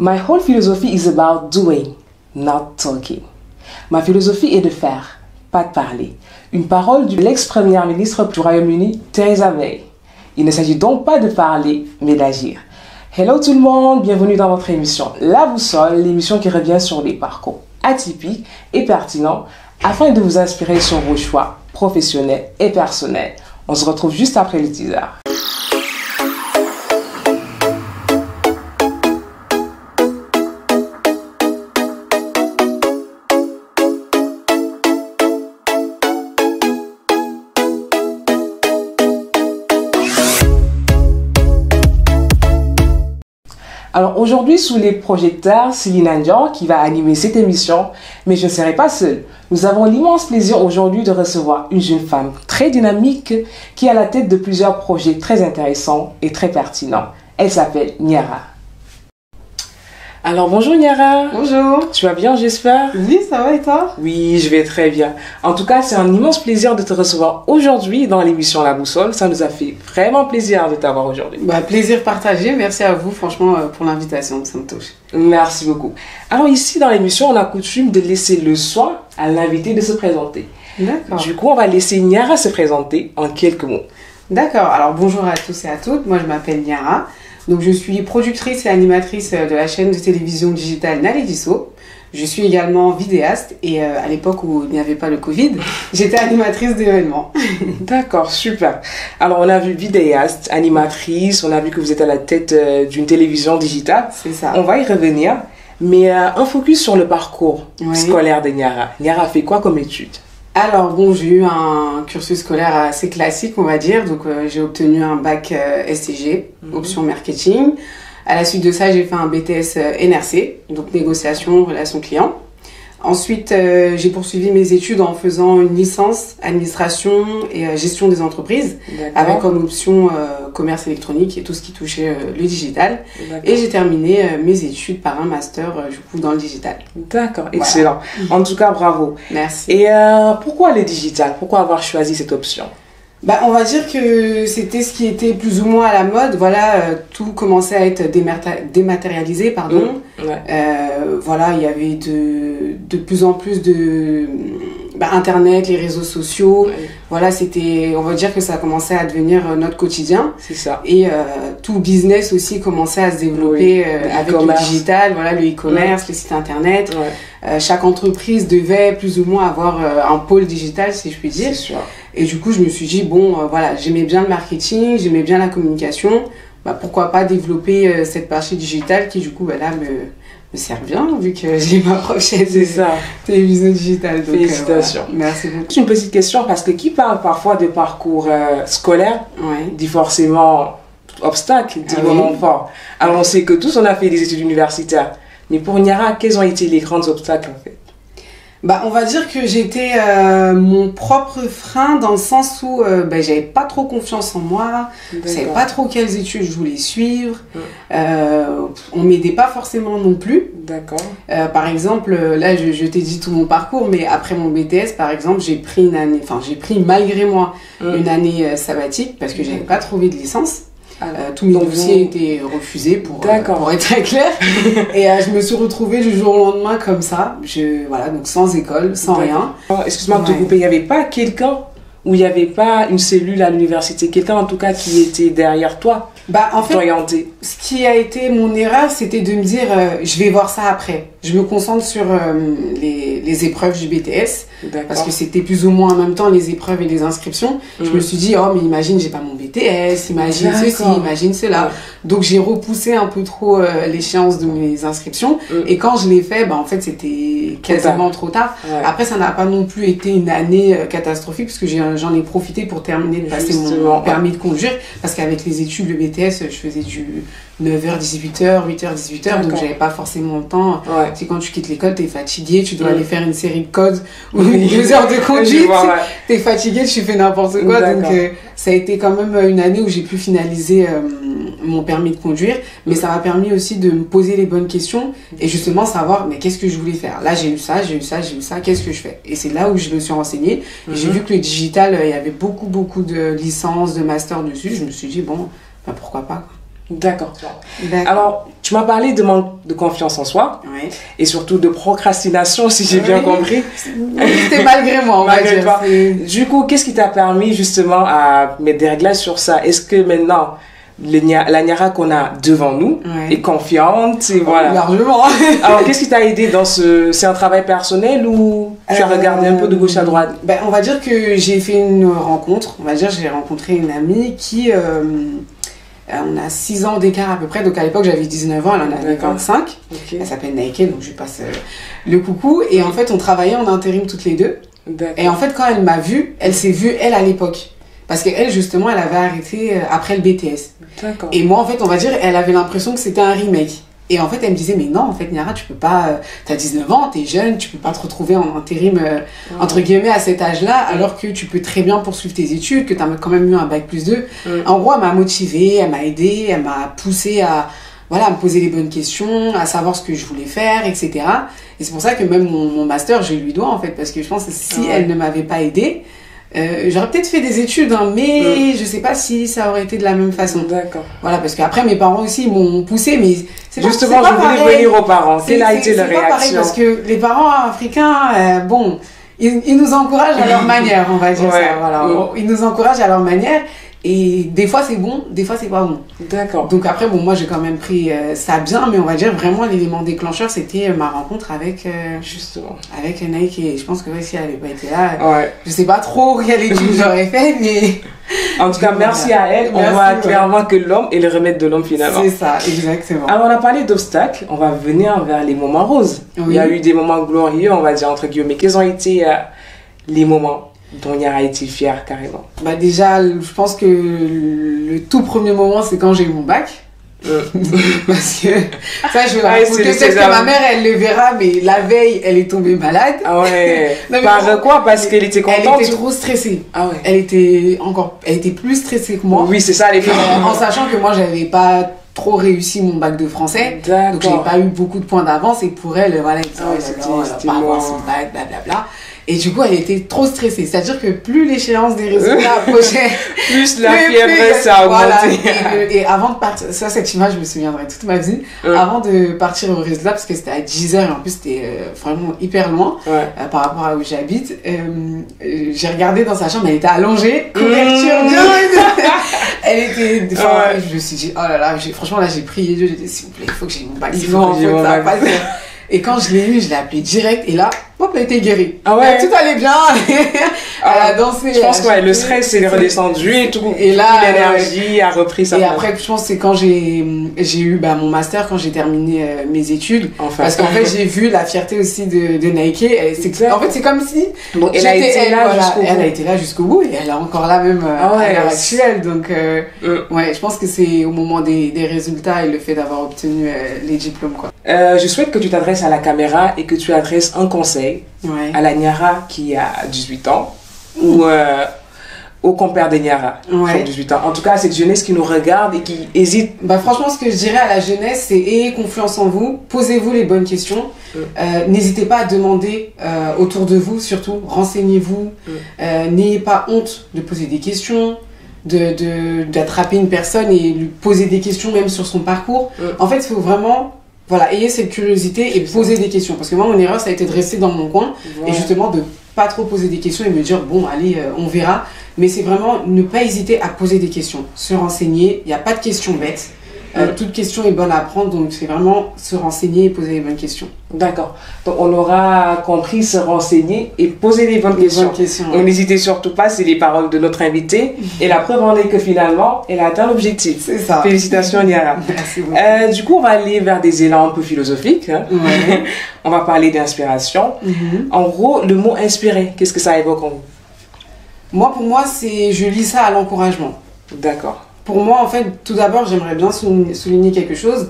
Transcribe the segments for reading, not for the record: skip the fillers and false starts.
My whole philosophy is about doing, not talking. Ma philosophie est de faire, pas de parler. Une parole de l'ex-première ministre du Royaume-Uni, Theresa May. Il ne s'agit donc pas de parler, mais d'agir. Hello tout le monde, bienvenue dans votre émission La Boussole, l'émission qui revient sur les parcours atypiques et pertinents afin de vous inspirer sur vos choix professionnels et personnels. On se retrouve juste après le teaser. Alors aujourd'hui, sous les projecteurs, Céline Andior qui va animer cette émission, mais je ne serai pas seule. Nous avons l'immense plaisir aujourd'hui de recevoir une jeune femme très dynamique qui est à la tête de plusieurs projets très intéressants et très pertinents. Elle s'appelle Niara. Alors bonjour Niara. Bonjour. Tu vas bien, j'espère? Oui, ça va et toi? Oui, je vais très bien. En tout cas, c'est un immense plaisir de te recevoir aujourd'hui dans l'émission La Boussole. Ça nous a fait vraiment plaisir de t'avoir aujourd'hui. Plaisir partagé. Merci à vous, franchement, pour l'invitation. Ça me touche. Merci beaucoup. Alors ici, dans l'émission, on a coutume de laisser le soin à l'invité de se présenter. D'accord. Du coup, on va laisser Niara se présenter en quelques mots. D'accord. Alors, bonjour à tous et à toutes. Moi, je m'appelle Niara. Donc, je suis productrice et animatrice de la chaîne de télévision digitale Naledisso. Je suis également vidéaste et à l'époque où il n'y avait pas le Covid, j'étais animatrice d'événements. D'accord, super. Alors, on a vu vidéaste, animatrice, on a vu que vous êtes à la tête d'une télévision digitale. C'est ça. On va y revenir, mais un focus sur le parcours scolaire de Niara. Niara a fait quoi comme études? Alors bon, j'ai eu un cursus scolaire assez classique, on va dire. Donc j'ai obtenu un bac SCG, option marketing. À la suite de ça, j'ai fait un BTS NRC, donc négociation, relations clients. Ensuite, j'ai poursuivi mes études en faisant une licence administration et gestion des entreprises, avec comme option commerce électronique et tout ce qui touchait le digital. Et j'ai terminé mes études par un master du coup dans le digital. D'accord, excellent. Voilà. En tout cas, bravo. Merci. Et pourquoi le digital? Pourquoi avoir choisi cette option? On va dire que c'était ce qui était plus ou moins à la mode. Voilà, tout commençait à être dématérialisé, pardon. Voilà, il y avait de plus en plus de Internet, les réseaux sociaux. Voilà, c'était, on va dire que ça commençait à devenir notre quotidien. C'est ça. Et tout business aussi commençait à se développer avec le digital, voilà, le e-commerce, les sites internet. Chaque entreprise devait plus ou moins avoir un pôle digital, si je puis dire. C'est sûr. Et du coup, je me suis dit, voilà, j'aimais bien le marketing, j'aimais bien la communication. Pourquoi pas développer cette partie digitale qui, du coup, là, me sert bien, vu que j'ai ma prochaine télévision digitale. Donc, félicitations. Merci beaucoup. Une petite question, parce que qui parle parfois de parcours scolaire, dit forcément obstacle, dit moment fort. Alors, on sait que tous, on a fait des études universitaires. Mais pour Niara, quels ont été les grands obstacles, en fait? On va dire que j'étais mon propre frein dans le sens où j'avais pas trop confiance en moi, je savais pas trop quelles études je voulais suivre, on m'aidait pas forcément non plus. D'accord. Par exemple, là je t'ai dit tout mon parcours, mais après mon BTS par exemple, j'ai pris malgré moi une année sabbatique parce que j'avais pas trouvé de licence. Tous mes dossiers étaient refusés pour être très clair. Et je me suis retrouvée du jour au lendemain comme ça. Voilà, donc sans école, sans rien. Excuse-moi de te couper, il n'y avait pas quelqu'un où il n'y avait pas une cellule à l'université, quelqu'un en tout cas qui était derrière toi, en fait, t'orienter. Ce qui a été mon erreur, c'était de me dire je vais voir ça après. Je me concentre sur les épreuves du BTS parce que c'était plus ou moins en même temps les épreuves et les inscriptions. Je me suis dit mais imagine j'ai pas mon BTS, imagine ceci, imagine cela. Donc j'ai repoussé un peu trop l'échéance de mes inscriptions et quand je l'ai fait, en fait c'était quasiment trop tard. Après ça n'a pas non plus été une année catastrophique parce que j'en ai profité pour terminer de passer mon permis de conduire parce qu'avec les études, le BTS, je faisais du 9h, 18h, 8h, 18h, donc j'avais pas forcément le temps. Tu sais, quand tu quittes l'école, t'es fatigué, tu dois aller faire une série de codes ou 2 heures de conduite, t'es fatigué, tu fais n'importe quoi. Donc ça a été quand même une année où j'ai pu finaliser mon permis de conduire, mais ça m'a permis aussi de me poser les bonnes questions et justement savoir mais qu'est-ce que je voulais faire. Là j'ai eu ça, qu'est-ce que je fais? Et c'est là où je me suis renseignée et j'ai vu que le digital, il y avait beaucoup de licences, de masters dessus. Je me suis dit pourquoi pas. D'accord. Alors, tu m'as parlé de manque de confiance en soi et surtout de procrastination, si j'ai bien compris. C'était malgré moi, on va dire. Toi. Du coup, qu'est-ce qui t'a permis justement à mettre des réglages sur ça? Est-ce que maintenant, la Niara qu'on a devant nous est confiante et voilà. Largement. Alors, qu'est-ce qui t'a aidé dans c'est un travail personnel ou tu as regardé un peu de gauche à droite? On va dire que j'ai fait une rencontre. On va dire j'ai rencontré une amie qui... on a 6 ans d'écart à peu près, donc à l'époque j'avais 19 ans, elle en avait 25. Elle s'appelle Nike, donc je lui passe le coucou. Et en fait, on travaillait en intérim toutes les deux. Et en fait, quand elle m'a vue, elle s'est vue, elle, à l'époque. Parce qu'elle, justement, elle avait arrêté après le BTS. Et moi, en fait, on va dire, elle avait l'impression que c'était un remake. Et en fait, elle me disait, mais non, en fait, Niara, tu peux pas, t'as 19 ans, t'es jeune, tu peux pas te retrouver en intérim, entre guillemets, à cet âge-là, alors que tu peux très bien poursuivre tes études, que t'as quand même eu un bac+2. En gros, elle m'a motivée, elle m'a aidée, elle m'a poussée à me poser les bonnes questions, à savoir ce que je voulais faire, etc. Et c'est pour ça que même mon master, je lui dois, en fait, parce que je pense que si elle ne m'avait pas aidée, j'aurais peut-être fait des études, hein, mais je sais pas si ça aurait été de la même façon. Voilà, parce qu'après mes parents aussi m'ont poussé, mais c'est justement, je voulais venir aux parents. Quelle a été leur réaction? C'est pas pareil parce que les parents africains, ils nous encouragent à leur manière, on va dire ça. Voilà, ils nous encouragent à leur manière. Et des fois c'est bon, des fois c'est pas bon. Donc après, moi j'ai quand même pris ça bien, mais on va dire vraiment l'élément déclencheur, c'était ma rencontre avec justement avec Nike. Et je pense que si elle avait pas été là, je sais pas trop quelle étude j'aurais fait, mais en tout cas merci à elle. On voit clairement que l'homme est le remède de l'homme finalement. C'est ça, exactement. Alors on a parlé d'obstacles, on va venir vers les moments roses. Il y a eu des moments glorieux, on va dire entre guillemets. Quels ont été les moments dont Niara a été fière carrément? Déjà, je pense que le tout premier moment, c'est quand j'ai eu mon bac. Parce que ça, je vais la raconter. Peut-être que ma mère, elle le verra, mais la veille, elle est tombée malade. Par quoi? Parce qu'elle était contente? Elle était trop stressée. Elle était plus stressée que moi. Oui, c'est ça, les femmes. En sachant que moi, j'avais pas trop réussi mon bac de français. Donc, j'ai pas eu beaucoup de points d'avance. Et pour elle, voilà, elle pas avoir son bac, blablabla. Et du coup, elle était trop stressée. C'est-à-dire que plus l'échéance des résultats approchait, plus la fièvre, ça a augmenté. Et avant de partir, cette image, je me souviendrai toute ma vie. Avant de partir au résultat, parce que c'était à 10h, et en plus, c'était vraiment hyper loin par rapport à où j'habite. J'ai regardé dans sa chambre, elle était allongée, couverture bien. Elle était... Je me suis dit, oh là là, franchement, là, j'ai prié Dieu. J'ai dit, s'il vous plaît, il faut que j'ai mon bac. Sinon, en fait, ça va pas. Et quand je l'ai eu, je l'ai appelé direct. Et là, hop, elle était guérie. Tout allait bien. Elle a dansé. Je pense que le stress est redescendu et tout. Et là, l'énergie a repris sa place. Et après, je pense que c'est quand j'ai eu mon master, quand j'ai terminé mes études. Parce qu'en fait, j'ai vu la fierté aussi de Nike. En fait, c'est comme si elle a été là jusqu'au bout. Elle a été là jusqu'au bout et elle est encore là même à l'heure actuelle. Donc, je pense que c'est au moment des résultats et le fait d'avoir obtenu les diplômes, quoi. Je souhaite que tu t'adresses à la caméra et que tu adresses un conseil à la Niara qui a 18 ans ou au compère de Niara qui ont 18 ans. En tout cas, cette jeunesse qui nous regarde et qui hésite. Franchement, ce que je dirais à la jeunesse, c'est ayez confiance en vous, posez-vous les bonnes questions. N'hésitez pas à demander autour de vous, surtout, renseignez-vous. N'ayez pas honte de poser des questions, d'attraper une personne et lui poser des questions même sur son parcours. En fait, il faut vraiment... ayez cette curiosité et poser des questions. Parce que moi, mon erreur, ça a été de rester dans mon coin et justement de pas trop poser des questions et me dire, bon, allez, on verra. Mais c'est vraiment ne pas hésiter à poser des questions, se renseigner. Il n'y a pas de questions bêtes. Toute question est bonne à prendre, donc c'est vraiment se renseigner et poser les bonnes questions. D'accord. Donc on aura compris se renseigner et poser les bonnes questions. Donc n'hésitez surtout pas, c'est les paroles de notre invitée. Et la preuve en est que finalement, elle a atteint l'objectif. C'est ça. Félicitations Niara. Merci beaucoup. Du coup, on va aller vers des élans un peu philosophiques. On va parler d'inspiration. En gros, le mot inspirer, qu'est-ce que ça évoque en vous? Pour moi, je lis ça à l'encouragement. D'accord. Pour moi, en fait, tout d'abord, j'aimerais bien souligner quelque chose.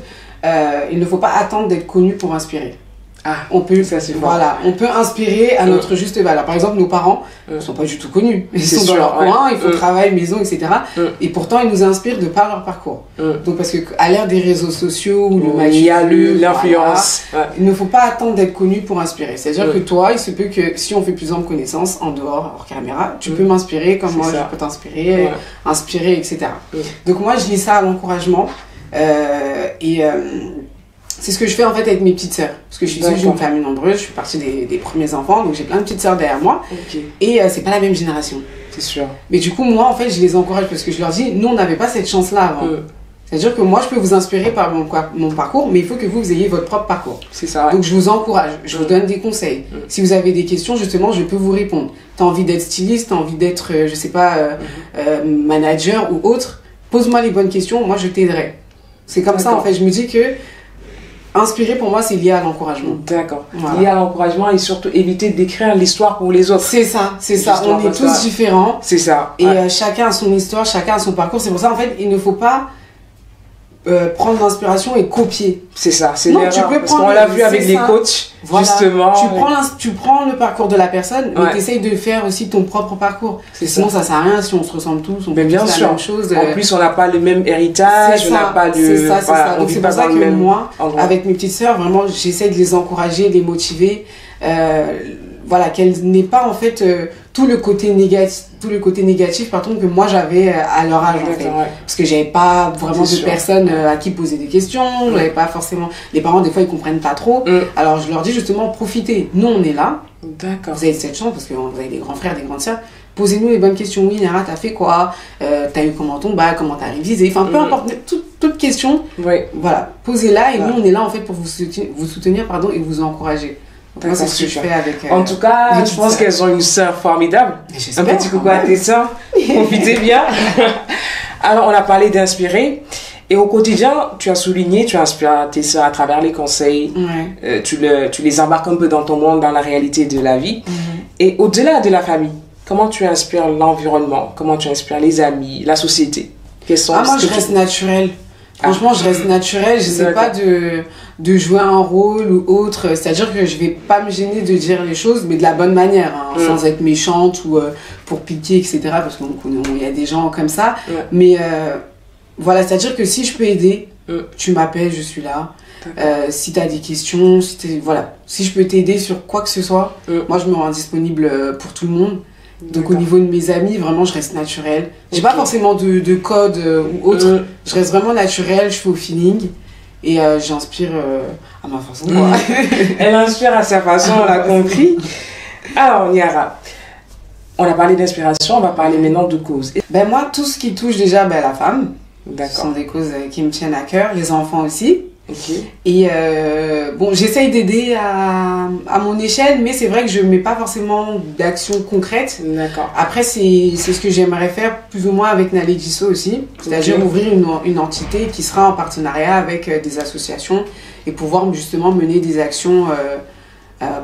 Il ne faut pas attendre d'être connu pour inspirer. On peut inspirer à notre juste valeur. Par exemple, nos parents ne sont pas du tout connus. Ils sont dans leur coin, ils font travail, maison, etc. Et pourtant, ils nous inspirent de par leur parcours. Donc, parce qu'à l'ère des réseaux sociaux, où il y a l'influence. Il ne faut pas attendre d'être connu pour inspirer. C'est-à-dire que toi, il se peut que si on fait plus ample connaissance, en dehors, hors caméra, tu peux m'inspirer comme moi, je peux t'inspirer, inspirer, etc. Donc, moi, je lis ça à l'encouragement. C'est ce que je fais en fait avec mes petites sœurs. Parce que je suis issue d'une famille nombreuse, je suis partie des premiers enfants, donc j'ai plein de petites sœurs derrière moi. Et c'est pas la même génération. C'est sûr. Mais du coup, moi, en fait, je les encourage parce que je leur dis, nous, on n'avait pas cette chance-là avant. C'est-à-dire que moi, je peux vous inspirer par mon parcours, mais il faut que vous ayez votre propre parcours. C'est ça. Ouais. Donc, je vous encourage, je vous donne des conseils. Si vous avez des questions, justement, je peux vous répondre. T'as envie d'être styliste, t'as envie d'être, je sais pas, manager ou autre, pose-moi les bonnes questions, moi, je t'aiderai. C'est comme ça, en fait. Je me dis que inspirer, pour moi, c'est lié à l'encouragement. D'accord. Lié à l'encouragement et surtout éviter d'écrire l'histoire pour les autres. C'est ça, c'est ça. On est tous différents. C'est ça. Et chacun a son histoire, chacun a son parcours. C'est pour ça, en fait, il ne faut pas prendre l'inspiration et copier. C'est ça, c'est l'erreur. Parce qu'on l'a vu avec les coachs, justement. Tu prends le parcours de la personne, mais tu essayes de faire aussi ton propre parcours. Sinon, ça sert à rien si on se ressemble tous, on fait bien tous sûr. la même chose. En plus, on n'a pas le même héritage, on n'a pas de... C'est ça. Donc, c'est pour ça que moi, avec mes petites sœurs, vraiment, j'essaie de les encourager, de les motiver. Voilà, qu'elles n'aient pas, en fait, tout le côté négatif par contre que moi j'avais à leur âge en fait. Parce que j'avais pas vraiment de personnes à qui poser des questions, j'avais pas forcément, les parents des fois ils comprennent pas trop, alors je leur dis justement profitez, nous on est là, vous avez cette chance parce que vous avez des grands frères, des grandes sœurs, posez-nous les bonnes questions. Oui Niara, t'as fait quoi, t'as eu comment ton bac, comment t'as révisé, enfin peu importe, toute question, voilà, posez-la et nous on est là en fait pour vous soutenir pardon, et vous encourager. Moi, c'est ce que je fais avec. En tout cas, je pense qu'elles ont une sœur formidable. Un petit coucou à tes sœurs. Profitez bien. Alors, on a parlé d'inspirer. Et au quotidien, tu as souligné, tu inspires tes sœurs à travers les conseils. Tu les embarques un peu dans ton monde, dans la réalité de la vie. Et au-delà de la famille, comment tu inspires l'environnement? Comment tu inspires les amis, la société? Moi, je reste naturelle. Franchement, je reste naturelle. Je sais pas de jouer un rôle ou autre. C'est-à-dire que je vais pas me gêner de dire les choses, mais de la bonne manière, hein, sans être méchante ou pour piquer, etc. Parce qu'il y a des gens comme ça. Mais voilà, c'est-à-dire que si je peux aider, tu m'appelles, je suis là. Si tu as des questions, si je peux t'aider sur quoi que ce soit, moi je me rends disponible pour tout le monde. Donc au niveau de mes amis, vraiment je reste naturelle. J'ai pas forcément de code ou autre. Je reste vraiment naturelle, je fais au feeling et j'inspire à ma façon. Elle inspire à sa façon, on l'a compris. Alors Niara, on a parlé d'inspiration, on va parler maintenant de causes. Moi, tout ce qui touche déjà la femme, ce sont des causes qui me tiennent à cœur, les enfants aussi. Et j'essaye d'aider à mon échelle, mais c'est vrai que je ne mets pas forcément d'action concrète. Après, c'est ce que j'aimerais faire plus ou moins avec Naledi So aussi, c'est-à-dire ouvrir une entité qui sera en partenariat avec des associations et pouvoir justement mener des actions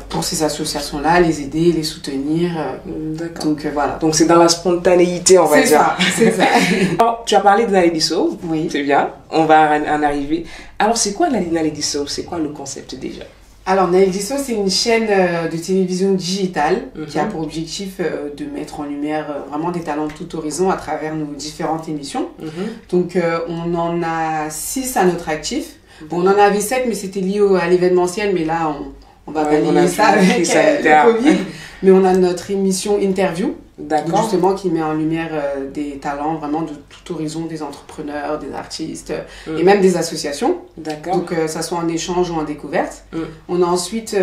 pour ces associations-là, les aider, les soutenir. Donc voilà. Donc c'est dans la spontanéité, on va dire. C'est ça. Alors, tu as parlé de Naledi So. Oui. C'est bien. On va en arriver. Alors c'est quoi Naledi So? C'est quoi le concept déjà? Alors Naledi So, c'est une chaîne de télévision digitale qui a pour objectif de mettre en lumière vraiment des talents de tout horizon à travers nos différentes émissions. Donc on en a 6 à notre actif. Bon, on en avait 7, mais c'était lié à l'événementiel, mais là on va balayer ça avec le Covid. Mais on a notre émission Interview, justement qui met en lumière des talents vraiment de tout horizon, des entrepreneurs, des artistes et même des associations. Donc ça soit en échange ou en découverte. On a ensuite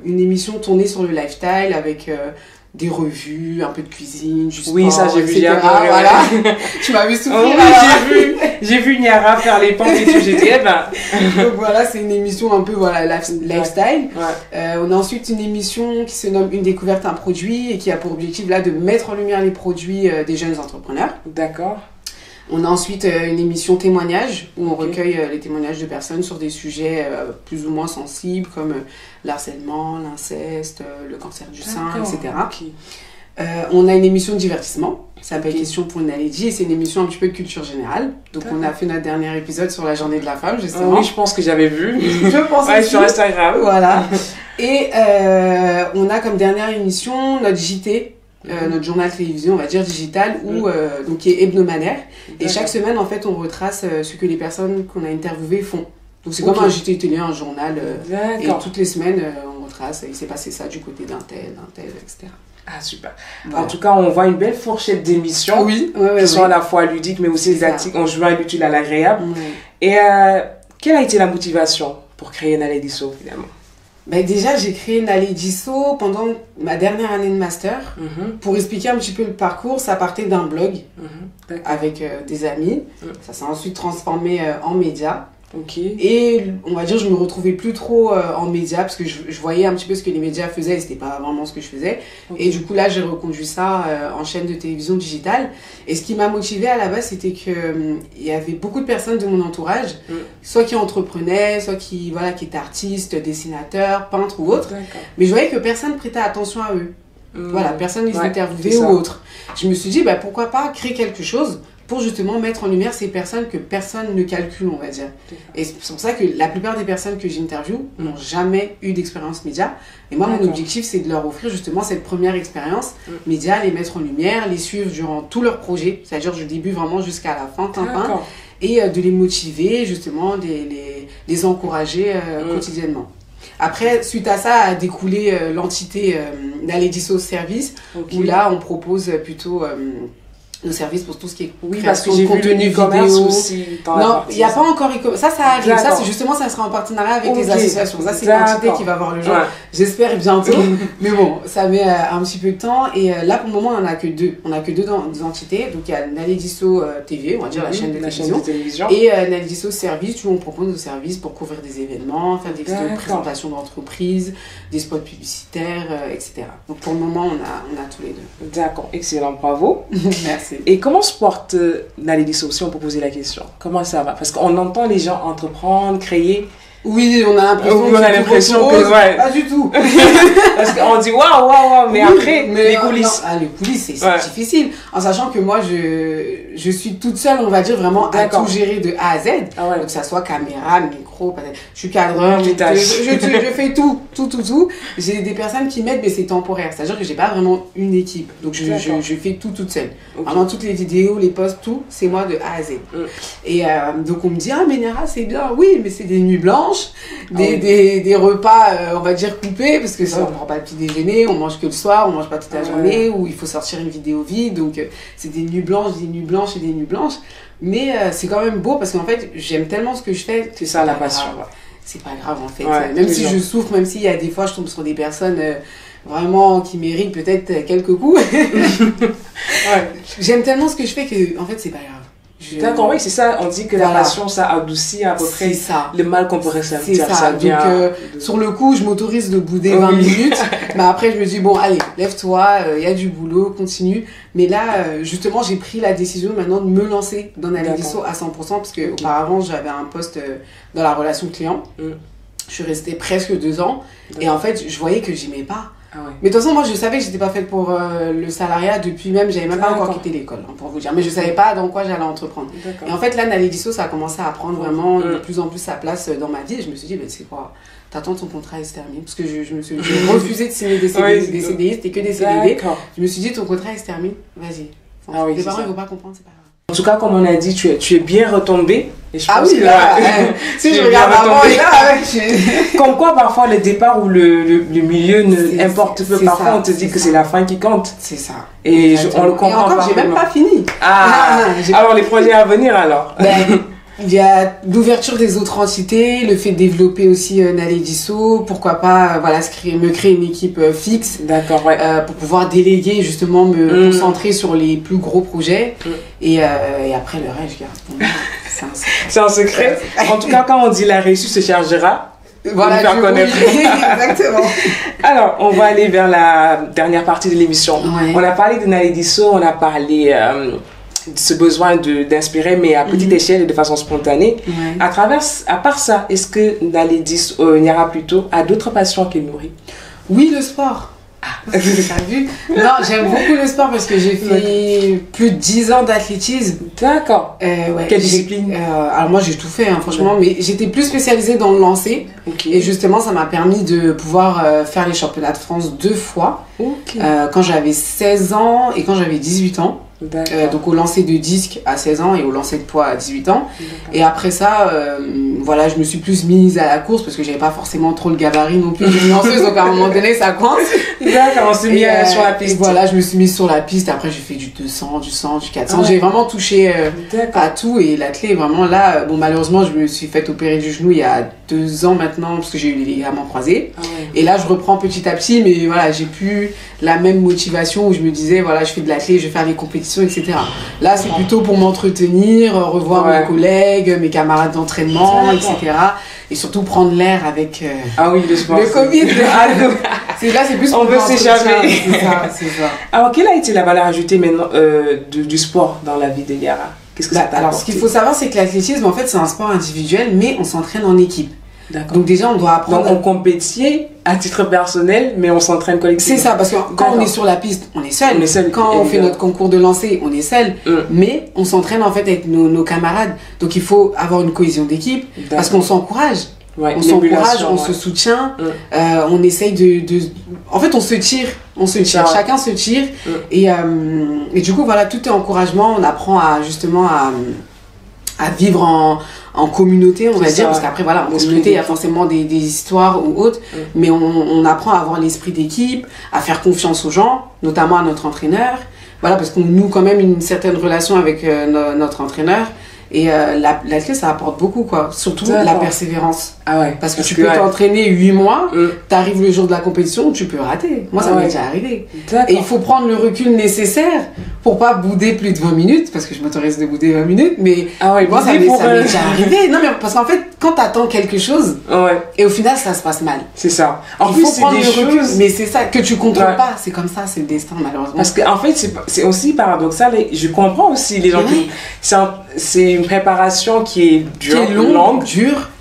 une émission tournée sur le lifestyle avec des revues, un peu de cuisine, du sport, oui, ça j'ai vu Niara. Voilà. Tu m'as vu souffrir. J'ai vu Niara faire les pompes et tout, j'ai dit Donc voilà, c'est une émission un peu lifestyle. On a ensuite une émission qui se nomme Une découverte, un produit et qui a pour objectif là de mettre en lumière les produits des jeunes entrepreneurs. On a ensuite une émission témoignage où on recueille les témoignages de personnes sur des sujets plus ou moins sensibles comme l'harcèlement, l'inceste, le cancer du sein, etc. On a une émission de divertissement, ça s'appelle Question pour Naledi et c'est une émission un petit peu de culture générale. Donc on a fait notre dernier épisode sur la journée de la femme justement. Oui, je pense que j'avais vu. Je pense aussi. Sur Instagram. Voilà. Et on a comme dernière émission notre JT. Notre journal télévisé, on va dire digital, donc qui est hebdomadaire. Et chaque semaine, en fait, on retrace ce que les personnes qu'on a interviewées font. Donc c'est comme un JT télé, un journal. Et toutes les semaines, on retrace. Il s'est passé ça du côté d'un tel, etc. Ah, super. Voilà. En tout cas, on voit une belle fourchette d'émissions qui sont à la fois ludiques, mais aussi didactiques. On joue à l'utile à l'agréable. Et quelle a été la motivation pour créer Naledisso, finalement? Ben déjà, j'ai créé Naledisso pendant ma dernière année de master. Pour expliquer un petit peu le parcours, ça partait d'un blog avec des amis. Ça s'est ensuite transformé en média. Et on va dire, je me retrouvais plus trop en média parce que je voyais un petit peu ce que les médias faisaient et c'était pas vraiment ce que je faisais. Et du coup, là, j'ai reconduit ça en chaîne de télévision digitale. Et ce qui m'a motivée à la base, c'était que il y avait beaucoup de personnes de mon entourage, soit qui entreprenaient, soit qui étaient artistes, dessinateurs, peintres ou autres. Mais je voyais que personne prêtait attention à eux. Voilà, personne les interviewait ou autre. Je me suis dit, bah, pourquoi pas créer quelque chose pour justement mettre en lumière ces personnes que personne ne calcule, on va dire. Et c'est pour ça que la plupart des personnes que j'interviewe n'ont jamais eu d'expérience média. Et moi, mon objectif, c'est de leur offrir justement cette première expérience média, les mettre en lumière, les suivre durant tout leur projet, c'est-à-dire du début vraiment jusqu'à la fin, et de les motiver, justement, de les encourager quotidiennement. Après, suite à ça, a découlé l'entité Naledisso Service, où là, on propose plutôt nos services pour tout ce qui est parce que j'ai vu le e-commerce aussi. Non, il n'y a pas encore e-commerce. Ça arrive. Ça, c'est justement, ça sera en partenariat avec les associations. Ça, c'est l'entité qui va voir le jour. J'espère bientôt. Mais bon, ça met un petit peu de temps. Et là, pour le moment, on n'a que deux. On n'a que deux entités. Donc, il y a Naledisso TV, on va dire la chaîne de télévision. Et Naledisso Service, où on propose nos services pour couvrir des événements, faire des vidéos de présentation d'entreprise, des spots publicitaires, etc. Donc, pour le moment, on a tous les deux. D'accord. Excellent. Bravo. Merci. Et comment se porte Naledisso, si on peut poser la question? Comment ça va? Parce qu'on entend les gens entreprendre, créer. Oui, on a l'impression que pas du tout. Parce qu'on dit waouh, mais après, les coulisses. Les coulisses, c'est difficile. En sachant que moi, je suis toute seule, on va dire, vraiment à tout gérer de A à Z. Donc, que ça soit caméra, micro, je suis cadreur, je fais tout. J'ai des personnes qui m'aident, mais c'est temporaire. C'est-à-dire que j'ai pas vraiment une équipe. Donc, je fais tout toute seule. Vraiment, toutes les vidéos, les posts, tout, c'est moi de A à Z. Et donc, on me dit, ah, mais Nara, c'est bien. Oui, mais c'est des nuits blanches. Des repas, on va dire, coupés, parce que ça, on ne prend pas le petit déjeuner, on mange que le soir, on mange pas toute la journée, ou il faut sortir une vidéo vide, donc c'est des nuits blanches. Mais c'est quand même beau, parce qu'en fait, j'aime tellement ce que je fais. C'est ça la passion. C'est pas grave, en fait. Même si je souffre, même s'il y a des fois, je tombe sur des personnes vraiment qui méritent peut-être quelques coups. J'aime tellement ce que je fais que, en fait, c'est pas grave. D'accord, oui, c'est ça. On dit que la passion, ça adoucit à peu près le mal qu'on pourrait ressentir. Ça vient sur le coup, je m'autorise de bouder 20 minutes. Mais après, je me dis, bon, allez, lève-toi, il y a du boulot, continue. Mais là, justement, j'ai pris la décision maintenant de me lancer dans Naledisso à 100%. Parce qu'auparavant, j'avais un poste dans la relation client. Je suis restée presque 2 ans. Et en fait, je voyais que j'aimais pas. Mais de toute façon, moi, je savais que j'étais pas faite pour le salariat depuis même, j'avais même pas encore quitté l'école, pour vous dire. Mais je savais pas dans quoi j'allais entreprendre. Et en fait, là, Naledisso, ça a commencé à prendre vraiment de plus en plus sa place dans ma vie. Et je me suis dit, c'est quoi? T'attends ton contrat se termine. Parce que j'ai refusé de signer des CDI, c'était que des CDD. Je me suis dit, ton contrat se termine, vas-y. Les parents, ils vont pas comprendre, c'est pas grave. En tout cas, comme on a dit, tu es bien retombée. Et je pense que si je regarde avant et là, comme quoi, parfois, le départ ou le milieu importe peu. Parfois, on te dit que c'est la fin qui compte. C'est ça. Et on le comprend. Et encore, j'ai même pas fini. Alors, les projets à venir, alors? Il y a l'ouverture des autres entités, le fait de développer aussi Naledisso, pourquoi pas me créer une équipe fixe pour pouvoir déléguer, justement me concentrer sur les plus gros projets et après le reste, je garde pour moi. C'est un secret. En tout cas, quand on dit la réussite se chargera, voilà, nous faire connaître. Exactement. Alors, on va aller vers la dernière partie de l'émission. On a parlé de Naledisso, on a parlé de ce besoin d'inspirer, mais à petite échelle et de façon spontanée. À part ça, est-ce que Naledisso, Niara plutôt, a d'autres passions qu'il nourrit? Oui, le sport. T'as vu? Non, j'aime beaucoup le sport parce que j'ai fait plus de 10 ans d'athlétisme. D'accord. Quelle discipline? Alors moi j'ai tout fait, franchement, mais j'étais plus spécialisée dans le lancer. Et justement, ça m'a permis de pouvoir faire les championnats de France 2 fois. Quand j'avais 16 ans et quand j'avais 18 ans. Donc au lancer de disque à 16 ans et au lancer de poids à 18 ans. Et après ça, voilà, je me suis plus mise à la course parce que j'avais pas forcément trop le gabarit non plus d'une lanceuse, donc à un moment donné ça coince. D'accord, on s'est mis sur la piste. Voilà, je me suis mise sur la piste. Après j'ai fait du 200, du 100, du 400. J'ai vraiment touché à tout et l'athlète vraiment là. Bon, malheureusement je me suis fait opérer du genou il y a 2 ans maintenant parce que j'ai eu les ligaments croisés. Et là je reprends petit à petit, mais voilà, j'ai plus la même motivation où je me disais voilà, je fais de l'athlète, je vais faire des compétitions, etc. Là c'est plutôt pour m'entretenir, revoir mes collègues, mes camarades d'entraînement, etc. Et surtout prendre l'air avec le Covid. Là c'est plus on veut s'échapper. C'est ça. Alors quelle a été la valeur ajoutée maintenant du sport dans la vie de Yara? Qu'est-ce que ça t'a apporté? Alors ce qu'il faut savoir c'est que l'athlétisme en fait c'est un sport individuel mais on s'entraîne en équipe. Donc déjà on doit apprendre. Donc on compétit à titre personnel mais on s'entraîne collectivement. C'est ça, parce que quand on est sur la piste on est seul. Quand on fait notre concours de lancer on est seul. Mais on s'entraîne en fait avec nos camarades. Donc il faut avoir une cohésion d'équipe parce qu'on s'encourage. On s'encourage, on se soutient, on essaye en fait on se tire, chacun se tire et du coup voilà, tout est encouragement, on apprend à justement à vivre en communauté, on va dire, parce qu'après voilà, en communauté il y a forcément des histoires ou autres, mais on apprend à avoir l'esprit d'équipe, à faire confiance aux gens, notamment à notre entraîneur, voilà, parce qu'on noue quand même une certaine relation avec notre entraîneur. Et l'athlète ça apporte beaucoup quoi, surtout la persévérance. Parce que tu peux t'entraîner 8 mois, t'arrives le jour de la compétition, tu peux rater. Moi ça m'est déjà arrivé. Et il faut prendre le recul nécessaire pour pas bouder plus de 20 minutes, parce que je m'autorise de bouder 20 minutes, mais moi ça m'est déjà arrivé. Non mais parce qu'en fait quand t'attends quelque chose et au final ça se passe mal. C'est ça. En plus c'est des choses, mais c'est ça que tu contrôles pas, c'est comme ça, c'est le destin malheureusement. Parce qu'en fait c'est aussi paradoxal et je comprends aussi les gens qui... C'est une préparation qui est dure, longue,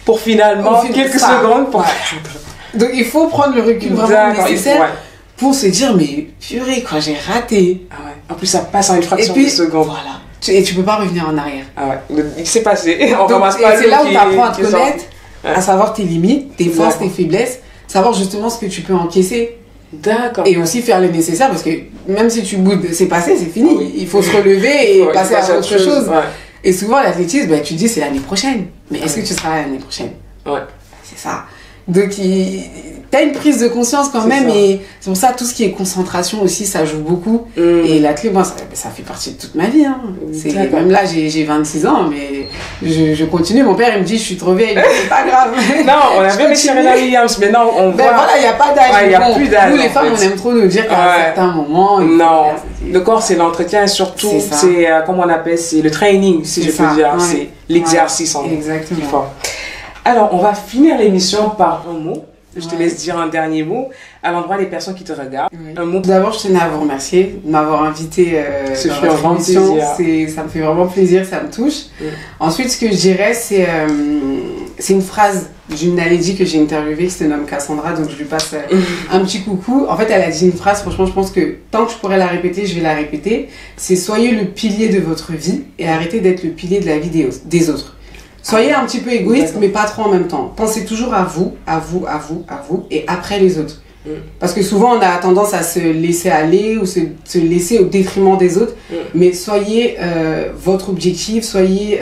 pour finalement quelques secondes. Donc il faut prendre le recul vraiment nécessaire pour se dire mais purée quoi, j'ai raté. En plus ça passe en une fraction de seconde. Voilà. Et tu peux pas revenir en arrière. Il s'est passé. On commence pas. C'est là où tu apprends à te connaître, à savoir tes limites, tes forces, tes faiblesses, savoir justement ce que tu peux encaisser. Et aussi faire le nécessaire parce que même si tu boudes, c'est passé, c'est fini. Il faut se relever et passer à autre chose. Et souvent, l'athlétisme, tu dis c'est l'année prochaine. Mais est-ce que tu seras là l'année prochaine? C'est ça. Donc, t'as une prise de conscience quand même. Et c'est pour ça, tout ce qui est concentration aussi, ça joue beaucoup. Et l'athlète, moi, ça fait partie de toute ma vie. Même là, j'ai 26 ans, mais je continue. Mon père, il me dit, je suis trop vieille. C'est pas grave. Non, on a même Serena Williams, mais non, on voit. Voilà, il n'y a pas d'âge. Il n'y a plus d'âge. Nous, les femmes, on aime trop nous dire qu'à un certain moment. Non, le corps, c'est l'entretien et surtout, c'est, comment on appelle, c'est le training, si je peux dire. C'est l'exercice en exactement. Alors, on va finir l'émission par un mot. Je te laisse dire un dernier mot à l'endroit des personnes qui te regardent. Un mot. D'abord, je tenais à vous remercier de m'avoir invité dans votre émission. Ça me fait vraiment plaisir, ça me touche. Ensuite, ce que je dirais, c'est une phrase d'une Naledi que j'ai interviewée, qui se nomme Cassandra, donc je lui passe un petit coucou. En fait, elle a dit une phrase, franchement, je pense que tant que je pourrais la répéter, je vais la répéter. C'est « Soyez le pilier de votre vie et arrêtez d'être le pilier de la vie des autres ». Soyez un petit peu égoïste, mais pas trop en même temps. Pensez toujours à vous, et après les autres. Parce que souvent, on a tendance à se laisser aller ou se laisser au détriment des autres. Mais soyez votre objectif, soyez...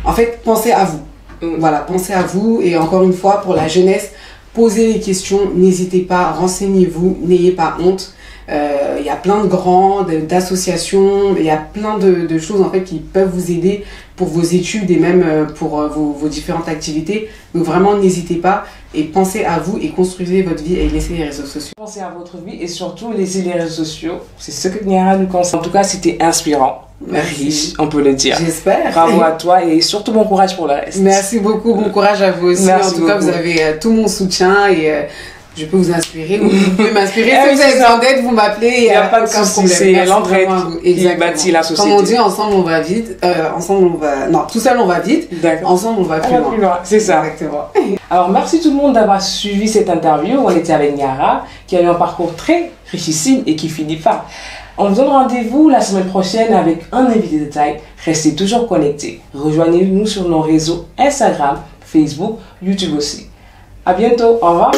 en fait, pensez à vous. Voilà, pensez à vous. Et encore une fois, pour la jeunesse, posez les questions, n'hésitez pas, renseignez-vous, n'ayez pas honte. Il y a plein de grands, d'associations, il y a plein de choses en fait qui peuvent vous aider pour vos études et même pour vos différentes activités. Donc vraiment n'hésitez pas et pensez à vous et construisez votre vie et laissez les réseaux sociaux. Pensez à votre vie et surtout laissez les réseaux sociaux. C'est ce que Niara nous conseille. En tout cas, c'était inspirant. Riche, on peut le dire. J'espère. Bravo à toi et surtout bon courage pour le reste. Merci beaucoup, bon courage à vous aussi. Merci en tout cas, vous avez tout mon soutien et je peux vous inspirer ou vous pouvez m'inspirer. Si vous avez besoin d'aide, vous m'appelez. Il n'y a pas de souci, c'est l'entraide qui bâtit la société. Comme on dit, ensemble on va vite. Non, tout seul on va vite. Ensemble on va plus loin. C'est ça. Exactement. Alors merci tout le monde d'avoir suivi cette interview. On était avec Niara qui a eu un parcours très richissime et qui finit pas. On vous donne rendez-vous la semaine prochaine avec un invité de taille. Restez toujours connectés. Rejoignez-nous sur nos réseaux Instagram, Facebook, YouTube aussi. À bientôt. Au revoir.